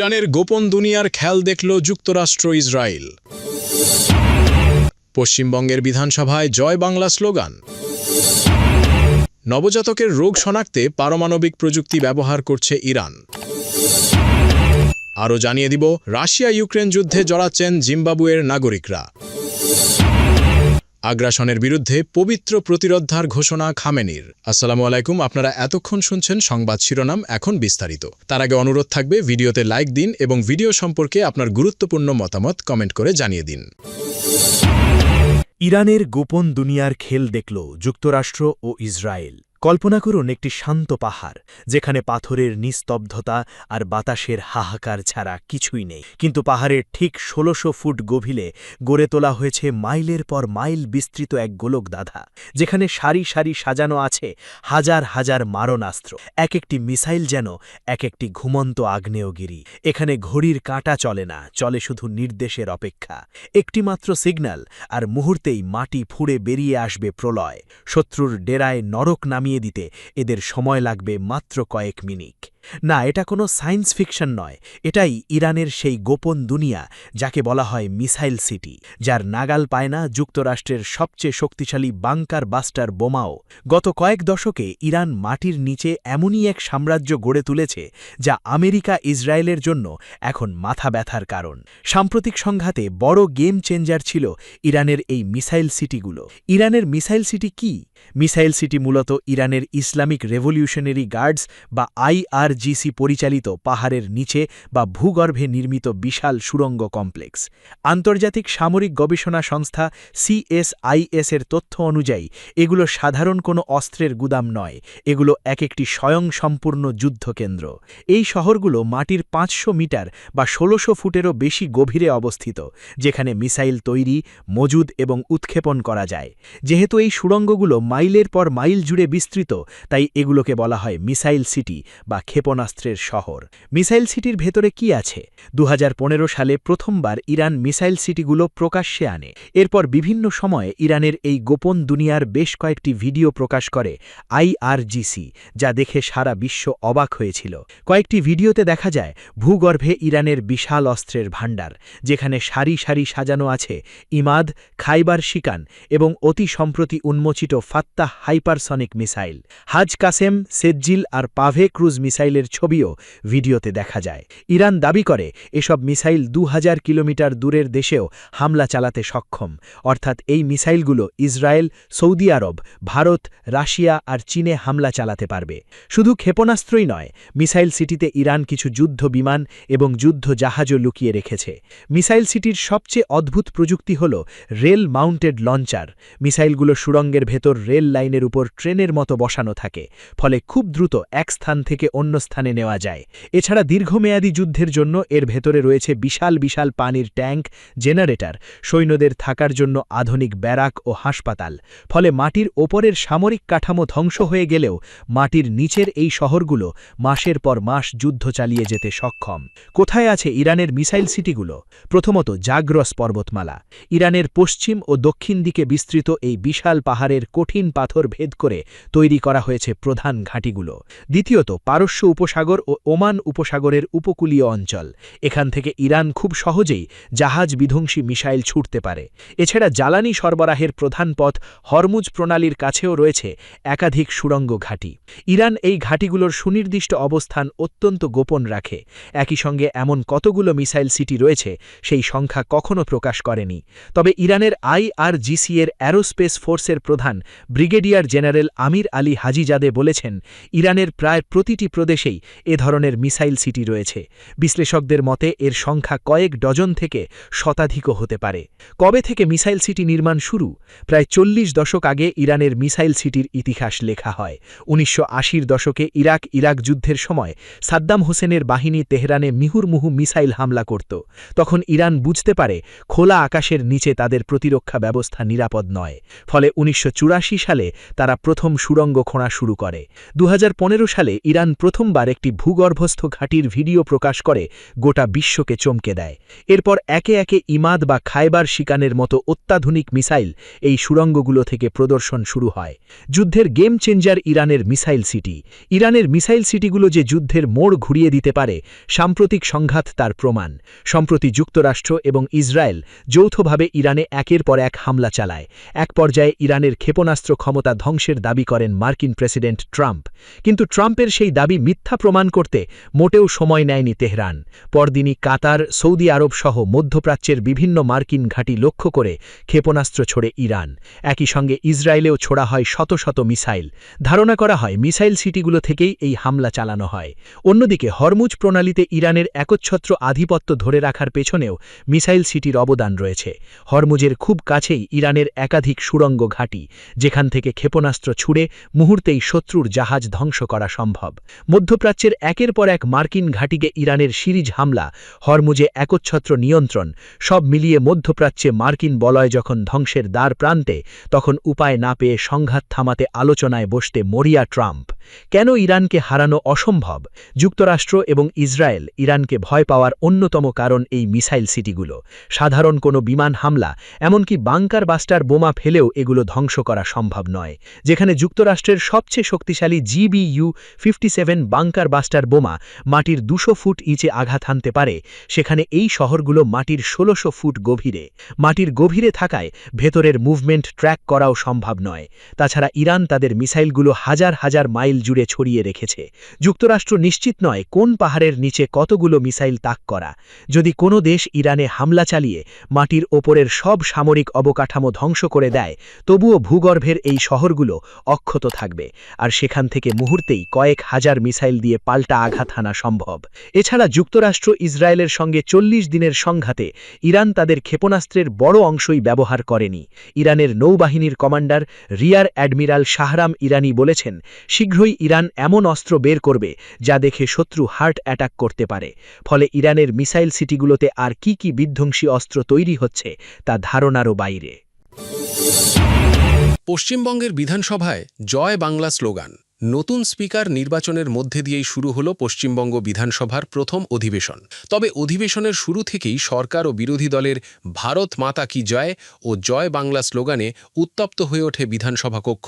ইরানের গোপন দুনিয়ার খেল দেখল যুক্তরাষ্ট্র ইসরায়েল। পশ্চিমবঙ্গের বিধানসভায় জয় বাংলা স্লোগান। নবজাতকের রোগ শনাক্তে পারমাণবিক প্রযুক্তি ব্যবহার করছে ইরান। আরও জানিয়ে দিব, রাশিয়া ইউক্রেন যুদ্ধে জড়াচ্ছেন জিম্বাবুয়ের নাগরিকরা। আগ্রাসনের বিরুদ্ধে পবিত্র প্রতিরোধার ঘোষণা খামেনির। আসসালামু আলাইকুম, আপনারা এতক্ষণ শুনছেন সংবাদ শিরোনাম, এখন বিস্তারিত। তার আগে অনুরোধ থাকবে ভিডিওতে লাইক দিন এবং ভিডিও সম্পর্কে আপনার গুরুত্বপূর্ণ মতামত কমেন্ট করে জানিয়ে দিন। ইরানের গোপন দুনিয়ার খেল দেখল যুক্তরাষ্ট্র ও ইসরায়েল। কল্পনা করুন একটি শান্ত পাহাড়, যেখানে পাথরের নিস্তব্ধতা আর বাতাসের হাহাকার ছাড়া কিছুই নেই, কিন্তু পাহাড়ের ঠিক ১৬০০ ফুট গভীরে গড়ে তোলা হয়েছে মাইলের পর মাইল বিস্তৃত এক গোলকধাঁধা, যেখানে সারি সারি সাজানো আছে হাজার হাজার মারণাস্ত্র। এক একটি মিসাইল যেন এক একটি ঘুমন্ত আগ্নেয়গিরি। এখানে ঘড়ির কাঁটা চলে না, চলে শুধু নির্দেশের অপেক্ষা। একটিমাত্র সিগন্যাল, আর মুহূর্তেই মাটি ফুঁড়ে বেরিয়ে আসবে প্রলয়। শত্রুর ডেরায় নরক নামিয়ে দিতে এদের সময় লাগবে মাত্র কয়েক মিনিট। না, এটা কোনো সায়েন্স ফিকশন নয়, এটাই ইরানের সেই গোপন দুনিয়া যাকে বলা হয় মিসাইল সিটি, যার নাগাল পায় না যুক্তরাষ্ট্রের সবচেয়ে শক্তিশালী বাংকার বাস্টার বোমাও। গত কয়েক দশকে ইরান মাটির নিচে এমনই এক সাম্রাজ্য গড়ে তুলেছে যা আমেরিকা ইসরায়েলের জন্য এখন মাথা ব্যথার কারণ। সাম্প্রতিক সংঘাতে বড় গেম চেঞ্জার ছিল ইরানের এই মিসাইল সিটিগুলো। ইরানের মিসাইল সিটি কি? মিসাইল সিটি মূলত ইরানের ইসলামিক রেভলিউশনারি গার্ডস বা IRGC পরিচালিত পাহাড়ের নিচে বা ভূগর্ভে নির্মিত বিশাল সুড়ঙ্গ কমপ্লেক্স। আন্তর্জাতিক সামরিক গবেষণা সংস্থা CSIS এর তথ্য অনুযায়ী এগুলো সাধারণ কোনো অস্ত্রের গুদাম নয়, এগুলো এক একটি স্বয়ংসম্পূর্ণ যুদ্ধকেন্দ্র। এই শহরগুলো মাটির ৫০০ মিটার বা ১৬০০ ফুটেরও বেশি গভীরে অবস্থিত, যেখানে মিসাইল তৈরি, মজুদ এবং উৎক্ষেপণ করা যায়। যেহেতু এই সুড়ঙ্গগুলো মাইলের পর মাইল জুড়ে বিস্তৃত, তাই এগুলোকে বলা হয় মিসাইল সিটি বা ক্ষেপণাস্ত্রের শহর। মিসাইল সিটির ভেতরে কি আছে? ২০১৫ সালে প্রথমবার ইরান মিসাইল সিটিগুলো প্রকাশ্যে আনে। এরপর বিভিন্ন সময়ে ইরানের এই গোপন দুনিয়ার বেশ কয়েকটি ভিডিও প্রকাশ করে IRGC, যা দেখে সারা বিশ্ব অবাক হয়েছিল। কয়েকটি ভিডিওতে দেখা যায় ভূগর্ভে ইরানের বিশাল অস্ত্রের ভাণ্ডার, যেখানে সারি সারি সাজানো আছে ইমাদ, খাইবার শিকান এবং অতি সম্প্রতি উন্মোচিত ফাত্তাহ হাইপারসনিক মিসাইল। হাজ কাসেম, সেজ্জিল আর পাভে ক্রুজ মিসাইলের ছবিও ভিডিওতে দেখা যায়। ইরান দাবি করে এসব মিসাইল ২০০০ কিলোমিটার দূরের দেশেও হামলা চালাতে সক্ষম, অর্থাৎ এই মিসাইলগুলো ইসরায়েল, সৌদি আরব, ভারত, রাশিয়া আর চীনে হামলা চালাতে পারবে। শুধু ক্ষেপণাস্ত্রই নয়, মিসাইল সিটিতে ইরান কিছু যুদ্ধ বিমান এবং যুদ্ধ জাহাজও লুকিয়ে রেখেছে। মিসাইল সিটির সবচেয়ে অদ্ভুত প্রযুক্তি হল রেল মাউন্টেড লঞ্চার। মিসাইলগুলো সুড়ঙ্গের ভেতর রেল লাইনের উপর ট্রেনের মতো বসানো থাকে, ফলে খুব দ্রুত এক স্থান থেকে অন্য স্থানে নেওয়া যায়। এছাড়া দীর্ঘমেয়াদী যুদ্ধের জন্য এর ভেতরে রয়েছে বিশাল বিশাল পানির ট্যাঙ্ক, জেনারেটর, সৈন্যদের থাকার জন্য আধুনিক ব্যারাক ও হাসপাতাল। ফলে মাটির ওপরের সামরিক কাঠামো ধ্বংস হয়ে গেলেও মাটির নিচের এই শহরগুলো মাসের পর মাস যুদ্ধ চালিয়ে যেতে সক্ষম। কোথায় আছে ইরানের মিসাইল সিটিগুলো? প্রথমত, জাগ্রস পর্বতমালা। ইরানের পশ্চিম ও দক্ষিণ দিকে বিস্তৃত এই বিশাল পাহাড়ের কঠিন পাথর ভেদ করে তৈরি করা হয়েছে প্রধান ঘাঁটিগুলো। দ্বিতীয়ত, পারস্য উপসাগর ও ওমান উপসাগরের উপকূলীয় অঞ্চল। এখান থেকে ইরান খুব সহজেই জাহাজ বিধ্বংসী মিসাইল ছুটতে পারে। এছাড়া জ্বালানি সরবরাহের প্রধান পথ হরমুজ প্রণালীর কাছেও রয়েছে একাধিক সুড়ঙ্গ ঘাঁটি। ইরান এই ঘাঁটিগুলোর সুনির্দিষ্ট অবস্থান অত্যন্ত গোপন রাখে। একই সঙ্গে এমন কতগুলো মিসাইল সিটি রয়েছে সেই সংখ্যা কখনো প্রকাশ করেনি। তবে ইরানের IRGC এর অ্যারোস্পেস ফোর্সের প্রধান ব্রিগেডিয়ার জেনারেল আমির আলী হাজিজাদে বলেছেন, ইরানের প্রায় প্রতিটি প্রদেশেই এ ধরনের মিসাইল সিটি রয়েছে। বিশ্লেষকদের মতে এর সংখ্যা কয়েক ডজন থেকে শতাধিকও হতে পারে। কবে থেকে মিসাইল সিটি নির্মাণ শুরু? প্রায় ৪০ দশক আগে ইরানের মিসাইল সিটির ইতিহাস লেখা হয়। ১৯৮০-র দশকে ইরাক যুদ্ধের সময় সাদ্দাম হোসেনের বাহিনী তেহরানে মুহুর্মুহু মিসাইল হামলা করত। তখন ইরান বুঝতে পারে খোলা আকাশের নিচে তাদের প্রতিরক্ষা ব্যবস্থা নিরাপদ নয়। ফলে ১৯৮৪ সালে তারা প্রথম সুড়ঙ্গ খোঁড়া শুরু করে। ২০১৫ সালে ইরান প্রথম প্রথমবার একটি ভূগর্ভস্থ ঘাঁটির ভিডিও প্রকাশ করে গোটা বিশ্বকে চমকে দেয়। এরপর একে একে ইমাদ বা খায়বার শিকানের মতো অত্যাধুনিক মিসাইল এই সুড়ঙ্গগুলো থেকে প্রদর্শন শুরু হয়। যুদ্ধের গেম চেঞ্জার ইরানের মিসাইল সিটি। ইরানের মিসাইল সিটিগুলো যে যুদ্ধের মোড় ঘুরিয়ে দিতে পারে, সাম্প্রতিক সংঘাত তার প্রমাণ। সম্প্রতি যুক্তরাষ্ট্র এবং ইসরায়েল যৌথভাবে ইরানে একের পর এক হামলা চালায়। এক পর্যায়ে ইরানের ক্ষেপণাস্ত্র ক্ষমতা ধ্বংসের দাবি করেন মার্কিন প্রেসিডেন্ট ট্রাম্প। কিন্তু ট্রাম্পের সেই দাবি মিথ্যা প্রমাণ করতে মোটেও সময় নেয়নি তেহরান। পরদিনই কাতার, সৌদি আরব সহ মধ্যপ্রাচ্যের বিভিন্ন মার্কিন ঘাঁটি লক্ষ্য করে ক্ষেপণাস্ত্র ছোড়ে ইরান। একই সঙ্গে ইসরায়েলেও ছোড়া হয় শত শত মিসাইল। ধারণা করা হয় মিসাইল সিটিগুলো থেকেই এই হামলা চালানো হয়। অন্যদিকে হরমুজ প্রণালীতে ইরানের একচ্ছত্র আধিপত্য ধরে রাখার পেছনেও মিসাইল সিটির অবদান রয়েছে। হরমুজের খুব কাছেই ইরানের একাধিক সুড়ঙ্গ ঘাঁটি, যেখান থেকে ক্ষেপণাস্ত্র ছুড়ে মুহূর্তেই শত্রুর জাহাজ ধ্বংস করা সম্ভব। মধ্যপ্রাচ্যের একের পর এক মার্কিন ঘাঁটিকে ইরানের সিরিজ হামলা, হরমুজে একচ্ছত্র নিয়ন্ত্রণ, সব মিলিয়ে মধ্যপ্রাচ্যে মার্কিন বলয় যখন ধ্বংসের দ্বার প্রান্তে, তখন উপায় না পেয়ে সংঘাত থামাতে আলোচনায় বসতে মরিয়া ট্রাম্প। কেন ইরানকে হারানো অসম্ভব? যুক্তরাষ্ট্র এবং ইসরায়েল ইরানকে ভয় পাওয়ার অন্যতম কারণ এই মিসাইল সিটিগুলো। সাধারণ কোনো বিমান হামলা, এমনকি বাংকার বাস্টার বোমা ফেলেও এগুলো ধ্বংস করা সম্ভব নয়। যেখানে যুক্তরাষ্ট্রের সবচেয়ে শক্তিশালী GBU-57 বাংকার বাস্টার বোমা মাটির 200 ফুট নিচে আঘাত হানতে পারে, সেখানে এই শহরগুলো মাটির 1600 ফুট গভীরে। মাটির গভীরে থাকায় ভেতরের মুভমেন্ট ট্র্যাক করাও সম্ভব নয়। তাছাড়া ইরান তাদের মিসাইলগুলো হাজার হাজার মাইল জুড়ে ছড়িয়ে রেখেছে। যুক্তরাষ্ট্র নিশ্চিত নয় কোন পাহাড়ের নিচে কতগুলো মিসাইল তাক করা। যদি কোনো দেশ ইরানে হামলা চালিয়ে মাটির ওপরের সব সামরিক অবকাঠামো ধ্বংস করে দেয়, তবুও ভূগর্ভের এই শহরগুলো অক্ষত থাকবে, আর সেখান থেকে মুহূর্তেই কয়েক হাজার মিসাইল দিয়ে পাল্টা আঘাত হানা সম্ভব। এছাড়া যুক্তরাষ্ট্র ইসরায়েলের সঙ্গে 40 দিনের সংঘাতে ইরান তাদের ক্ষেপণাস্ত্রের বড় অংশই ব্যবহার করেনি। ইরানের নৌবাহিনীর কমান্ডার রিয়ার অ্যাডমিরাল শাহরাম ইরানি বলেছেন, শীঘ্রই ইরান এমন অস্ত্র বের করবে যা দেখে শত্রু হার্ট অ্যাটাক করতে পারে। ফলে ইরানের মিসাইল সিটিগুলোতে আর কি কি বিধ্বংসী অস্ত্র তৈরি হচ্ছে তা ধারণারও বাইরে। পশ্চিমবঙ্গের বিধানসভায় জয় বাংলা স্লোগান। নতুন স্পিকার নির্বাচনের মধ্যে দিয়েই শুরু হলো পশ্চিমবঙ্গ বিধানসভার প্রথম অধিবেশন। তবে অধিবেশনের শুরু থেকেই সরকার ও বিরোধী দলের ভারত মাতা কি জয় ও জয় বাংলা স্লোগানে উত্তপ্ত হয়ে ওঠে বিধানসভা কক্ষ।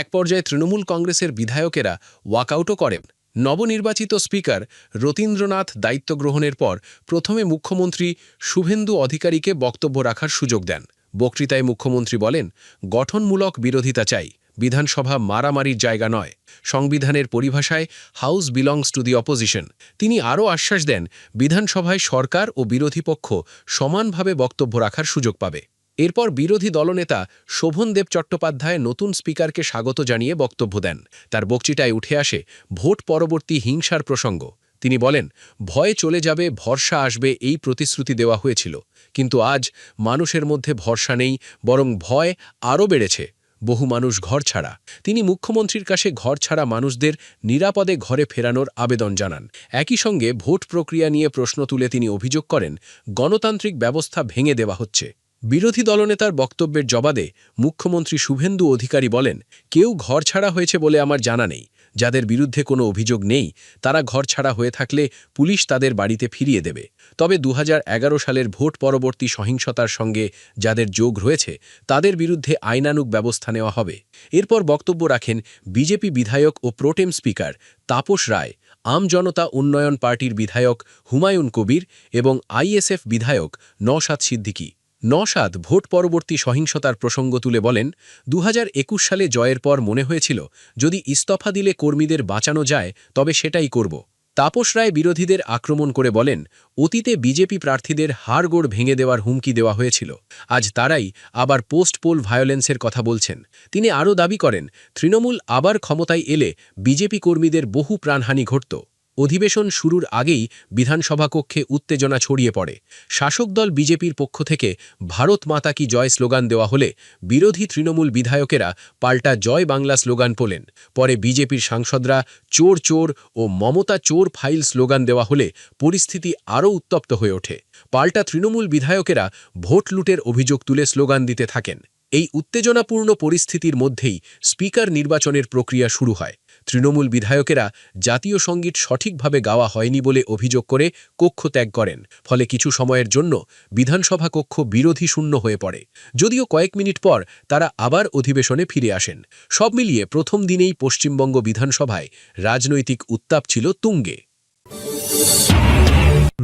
এক পর্যায়ে তৃণমূল কংগ্রেসের বিধায়কেরা ওয়াকআউটও করেন। নবনির্বাচিত স্পিকার রতীন্দ্রনাথ দায়িত্ব গ্রহণের পর প্রথমে মুখ্যমন্ত্রী শুভেন্দু অধিকারীকে বক্তব্য রাখার সুযোগ দেন। বক্তৃতায় মুখ্যমন্ত্রী বলেন, গঠনমূলক বিরোধিতা চাই, বিধানসভা মারামারির জায়গা নয়। সংবিধানের পরিভাষায় house belongs to the opposition. তিনি আরও আশ্বাস দেন, বিধানসভায় সরকার ও বিরোধী পক্ষ সমানভাবে বক্তব্য রাখার সুযোগ পাবে। এরপর বিরোধী দলনেতা শোভনদেব চট্টোপাধ্যায় নতুন স্পিকারকে স্বাগত জানিয়ে বক্তব্য দেন। তার বক্তৃতায় উঠে আসে ভোট পরবর্তী হিংসার প্রসঙ্গ। তিনি বলেন, ভয় চলে যাবে, ভরসা আসবে, এই প্রতিশ্রুতি দেওয়া হয়েছিল, কিন্তু আজ মানুষের মধ্যে ভরসা নেই, বরং ভয় আরও বেড়েছে। বহু মানুষ ঘর ছাড়া। তিনি মুখ্যমন্ত্রীর কাছে ঘর ছাড়া মানুষদের নিরাপদে ঘরে ফেরানোর আবেদন জানান। একই সঙ্গে ভোট প্রক্রিয়া নিয়ে প্রশ্ন তুলে তিনি অভিযোগ করেন, গণতান্ত্রিক ব্যবস্থা ভেঙে দেওয়া হচ্ছে। বিরোধী দলনেতার বক্তব্যের জবাবে মুখ্যমন্ত্রী শুভেন্দু অধিকারী বলেন, কেউ ঘর ছাড়া হয়েছে বলে আমার জানা নেই। যাদের বিরুদ্ধে কোনো অভিযোগ নেই তারা ঘর ছাড়া হয়ে থাকলে পুলিশ তাদের বাড়িতে ফিরিয়ে দেবে। তবে 2011 সালের ভোট পরবর্তী সহিংসতার সঙ্গে যাদের যোগ রয়েছে তাদের বিরুদ্ধে আইনানুগ ব্যবস্থা নেওয়া হবে। এরপর বক্তব্য রাখেন বিজেপি বিধায়ক ও প্রোটেম স্পিকার তাপস রায়, আম জনতা উন্নয়ন পার্টির বিধায়ক হুমায়ুন কবির এবং আইএসএফ বিধায়ক নওশাদ সিদ্দিকী। নওশাদ ভোট পরবর্তী সহিংসতার প্রসঙ্গ তুলে বলেন, 2021 সালে জয়ের পর মনে হয়েছিল যদি ইস্তফা দিলে কর্মীদের বাঁচানো যায় তবে সেটাই করব। তাপস রায় বিরোধীদের আক্রমণ করে বলেন, অতীতে বিজেপি প্রার্থীদের হাড়গোড় ভেঙে দেওয়ার হুমকি দেওয়া হয়েছিল, আজ তারাই আবার পোস্ট পোল ভায়োলেন্সের কথা বলছেন। তিনি আরও দাবি করেন, তৃণমূল আবার ক্ষমতায় এলে বিজেপি কর্মীদের বহু প্রাণহানি ঘটত। অধিবেশন শুরুর আগেই বিধানসভা কক্ষে উত্তেজনা ছড়িয়ে পড়ে। শাসক দল বিজেপির পক্ষ থেকে ভারত মাতা কি জয় স্লোগান দেওয়া হলে বিরোধী তৃণমূল বিধায়কেরা পাল্টা জয় বাংলা স্লোগান তোলেন। পরে বিজেপির সাংসদরা চোর চোর ও মমতা চোর ফাইল স্লোগান দেওয়া হলে পরিস্থিতি আরও উত্তপ্ত হয়ে ওঠে। পাল্টা তৃণমূল বিধায়কেরা ভোট লুটের অভিযোগ তুলে স্লোগান দিতে থাকেন। এই উত্তেজনাপূর্ণ পরিস্থিতির মধ্যেই স্পিকার নির্বাচনের প্রক্রিয়া শুরু হয়। তৃণমূল বিধায়কেরা জাতীয় সঙ্গীত সঠিকভাবে গাওয়া হয়নি বলে অভিযোগ করে কক্ষ ত্যাগ করেন, ফলে কিছু সময়ের জন্য বিধানসভা কক্ষ বিরোধী শূন্য হয়ে পড়ে। যদিও কয়েক মিনিট পর তারা আবার অধিবেশনে ফিরে আসেন। সব মিলিয়ে প্রথম দিনেই পশ্চিমবঙ্গ বিধানসভায় রাজনৈতিক উত্তাপ ছিল তুঙ্গে।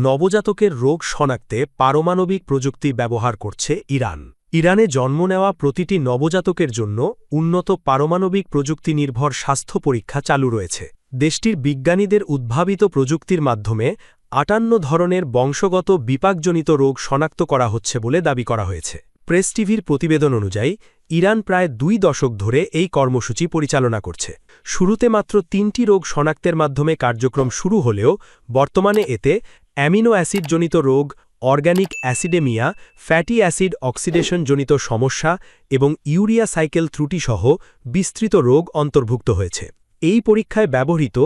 নবজাতকের রোগ শনাক্তে পারমাণবিক প্রযুক্তি ব্যবহার করছে ইরান। ইরানে জন্ম নেওয়া প্রতিটি নবজাতকের জন্য উন্নত পারমাণবিক প্রযুক্তি নির্ভর স্বাস্থ্য পরীক্ষা চালু রয়েছে। দেশটির বিজ্ঞানীদের উদ্ভাবিত প্রযুক্তির মাধ্যমে ৫৮ ধরনের বংশগত বিপাকজনিত রোগ শনাক্ত করা হচ্ছে বলে দাবি করা হয়েছে। প্রেস টিভির প্রতিবেদন অনুযায়ী ইরান প্রায় ২ দশক ধরে এই কর্মসূচি পরিচালনা করছে। শুরুতে মাত্র ৩টি রোগ শনাক্তের মাধ্যমে কার্যক্রম শুরু হলেও বর্তমানে এতে অ্যামিনো অ্যাসিডজনিত রোগ, অর্গানিক অ্যাসিডেমিয়া, ফ্যাটি অ্যাসিড অক্সিডেশনজনিত সমস্যা এবং ইউরিয়া সাইকেল ত্রুটিসহ বিস্তৃত রোগ অন্তর্ভুক্ত হয়েছে। এই পরীক্ষায় ব্যবহৃত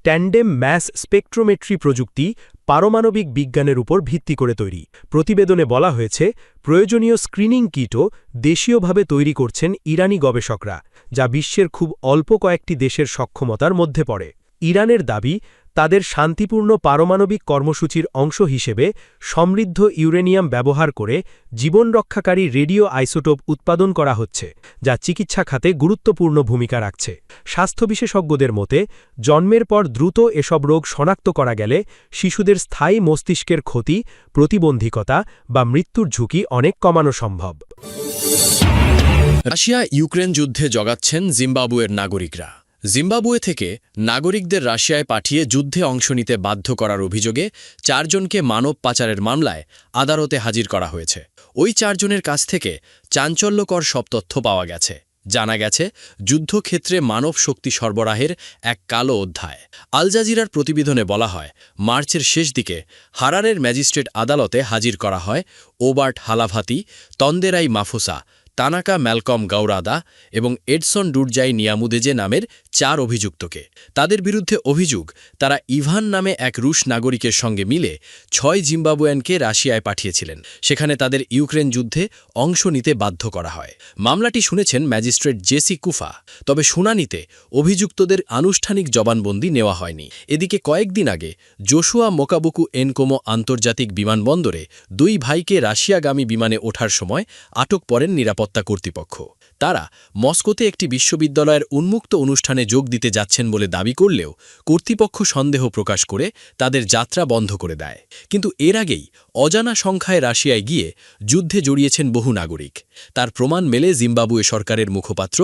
ট্যান্ডেম ম্যাস স্পেকট্রোমেট্রি প্রযুক্তি পারমাণবিক বিজ্ঞানের উপর ভিত্তি করে তৈরি। প্রতিবেদনে বলা হয়েছে, প্রয়োজনীয় স্ক্রিনিং কিটও দেশীয়ভাবে তৈরি করছেন ইরানি গবেষকরা, যা বিশ্বের খুব অল্প কয়েকটি দেশের সক্ষমতার মধ্যে পড়ে। ইরানের দাবি, তাদের শান্তিপূর্ণ পারমাণবিক কর্মসূচির অংশ হিসেবে সমৃদ্ধ ইউরেনিয়াম ব্যবহার করে জীবনরক্ষাকারী রেডিও আইসোটোপ উৎপাদন করা হচ্ছে, যা চিকিৎসা খাতে গুরুত্বপূর্ণ ভূমিকা রাখছে। স্বাস্থ্য বিশেষজ্ঞদের মতে, জন্মের পর দ্রুত এসব রোগ শনাক্ত করা গেলে শিশুদের স্থায়ী মস্তিষ্কের ক্ষতি, প্রতিবন্ধকতা বা মৃত্যুর ঝুঁকি অনেক কমানো সম্ভব। রাশিয়া ইউক্রেন যুদ্ধে জগাচ্ছেন জিম্বাবুয়ের নাগরিকরা। জিম্বাবুয়ে থেকে নাগরিকদের রাশিয়ায় পাঠিয়ে যুদ্ধে অংশ নিতে বাধ্য করার অভিযোগে ৪ জনকে মানব পাচারের মামলায় আদালতে হাজির করা হয়েছে। ওই ৪ জনের কাছ থেকে চাঞ্চল্যকর সব তথ্য পাওয়া গেছে। জানা গেছে, যুদ্ধক্ষেত্রে মানব শক্তি সরবরাহের এক কালো অধ্যায়। আল জাজিরার প্রতিবেদনে বলা হয়, মার্চের শেষ দিকে হারারের ম্যাজিস্ট্রেট আদালতে হাজির করা হয় ওবার্ট হালাভাতি, তন্দেরাই মাফুসা, তানাকা ম্যালকম গাউরাদা এবং এডসন ডুরজাই নিয়ামুদেজে নামের ৪ অভিযুক্তকে। তাদের বিরুদ্ধে অভিযোগ, তারা ইভান নামে এক রুশ নাগরিকের সঙ্গে মিলে ৬ জিম্বাবুয়ানকে রাশিয়ায় পাঠিয়েছিলেন। সেখানে তাদের ইউক্রেন যুদ্ধে অংশ নিতে বাধ্য করা হয়। মামলাটি শুনেছেন ম্যাজিস্ট্রেট জেসি কুফা, তবে শুনানিতে অভিযুক্তদের আনুষ্ঠানিক জবানবন্দি নেওয়া হয়নি। এদিকে কয়েকদিন আগে জোশুয়া মোকাবুকু এনকোমো আন্তর্জাতিক বিমানবন্দরে ২ ভাইকে রাশিয়াগামী বিমানে ওঠার সময় আটক করেন নিরাপত্তা কর্তৃপক্ষ। তারা মস্কোতে একটি বিশ্ববিদ্যালয়ের উন্মুক্ত অনুষ্ঠানে যোগ দিতে যাচ্ছেন বলে দাবি করলেও কর্তৃপক্ষ সন্দেহ প্রকাশ করে তাদের যাত্রা বন্ধ করে দেয়। কিন্তু এর আগেই অজানা সংখ্যায় রাশিয়ায় গিয়ে যুদ্ধে জড়িয়েছেন বহু নাগরিক। তার প্রমাণ মেলে জিম্বাবুয়ে সরকারের মুখপাত্র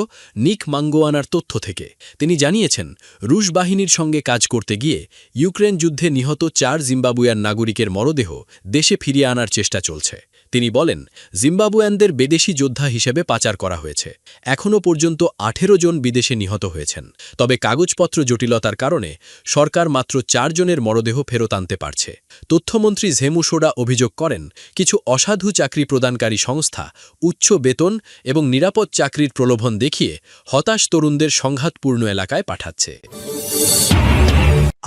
নিক মাঙ্গোয়ানার তথ্য থেকে। তিনি জানিয়েছেন, রুশ বাহিনীর সঙ্গে কাজ করতে গিয়ে ইউক্রেন যুদ্ধে নিহত ৪ জিম্বাবুয়ান নাগরিকের মরদেহ দেশে ফিরিয়ে আনার চেষ্টা চলছে। তিনি বলেন, জিম্বাবুয়ানদের বিদেশি যোদ্ধা হিসেবে পাচার করা হয়েছে। এখনও পর্যন্ত ১৮ জন বিদেশে নিহত হয়েছেন। তবে কাগজপত্র জটিলতার কারণে সরকার মাত্র ৪ জনের মরদেহ ফেরত আনতে পারছে। তথ্যমন্ত্রী ঝেমু সোডা অভিযোগ করেন, কিছু অসাধু চাকরি প্রদানকারী সংস্থা উচ্চ বেতন এবং নিরাপদ চাকরির প্রলোভন দেখিয়ে হতাশ তরুণদের সংঘাতপূর্ণ এলাকায় পাঠাচ্ছে।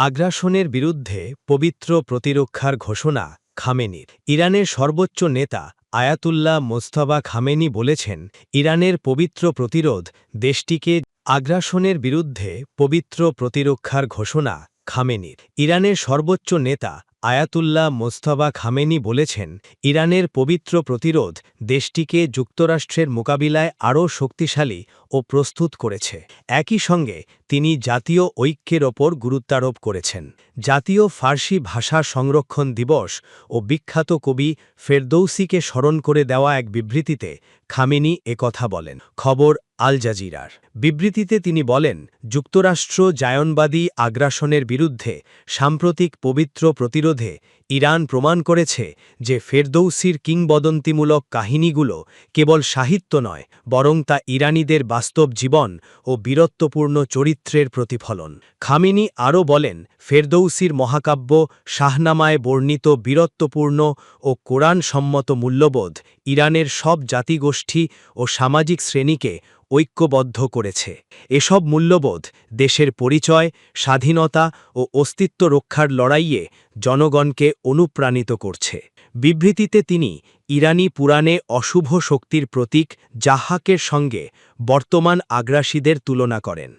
আগ্রাসনের বিরুদ্ধে পবিত্র প্রতিরক্ষার ঘোষণা খামেনির। ইরানের সর্বোচ্চ নেতা আয়াতুল্লাহ মোস্তফা খামেনি বলেছেন, ইরানের পবিত্র প্রতিরোধ দেশটিকে আগ্রাসনের বিরুদ্ধে পবিত্র প্রতিরক্ষার ঘোষণা খামেনির। ইরানের সর্বোচ্চ নেতা আয়াতুল্লাহ মোস্তফা খামেনি বলেছেন, ইরানের পবিত্র প্রতিরোধ দেশটিকে যুক্তরাষ্ট্রের মোকাবিলায় আরও শক্তিশালী ও প্রস্তুত করেছে। একই সঙ্গে তিনি জাতীয় ঐক্যের ওপর গুরুত্বারোপ করেছেন। জাতীয় ফার্সি ভাষা সংরক্ষণ দিবস ও বিখ্যাত কবি ফেরদৌসিকে স্মরণ করে দেওয়া এক বিবৃতিতে খামেনি একথা বলেন। খবর আল জাজিরার। বিবৃতিতে তিনি বলেন, যুক্তরাষ্ট্র জায়নবাদী আগ্রাসনের বিরুদ্ধে সাম্প্রতিক পবিত্র প্রতিরোধে ইরান প্রমাণ করেছে যে ফেরদৌসির কিংবদন্তিমূলক কাহিনীগুলো কেবল সাহিত্য নয়, বরং তা ইরানিদের বাস্তব জীবন ও বীরত্বপূর্ণ চরিত্রের প্রতিফলন। খামেনি আরও বলেন, ফেরদৌসির মহাকাব্য শাহনামায় বর্ণিত বীরত্বপূর্ণ ও কোরআনসম্মত মূল্যবোধ ইরানের সব জাতিগোষ্ঠী ও সামাজিক শ্রেণীকে ঐক্যবদ্ধ করেছে। এসব মূল্যবোধ দেশের পরিচয়, স্বাধীনতা ও অস্তিত্ব রক্ষার লড়াইয়ে জনগণকে অনুপ্রাণিত করছে। বিবৃতিতে তিনি ইরানি পুরাণে অশুভ শক্তির প্রতীক জাহাকের সঙ্গে বর্তমান আগ্রাসীদের তুলনা করেন।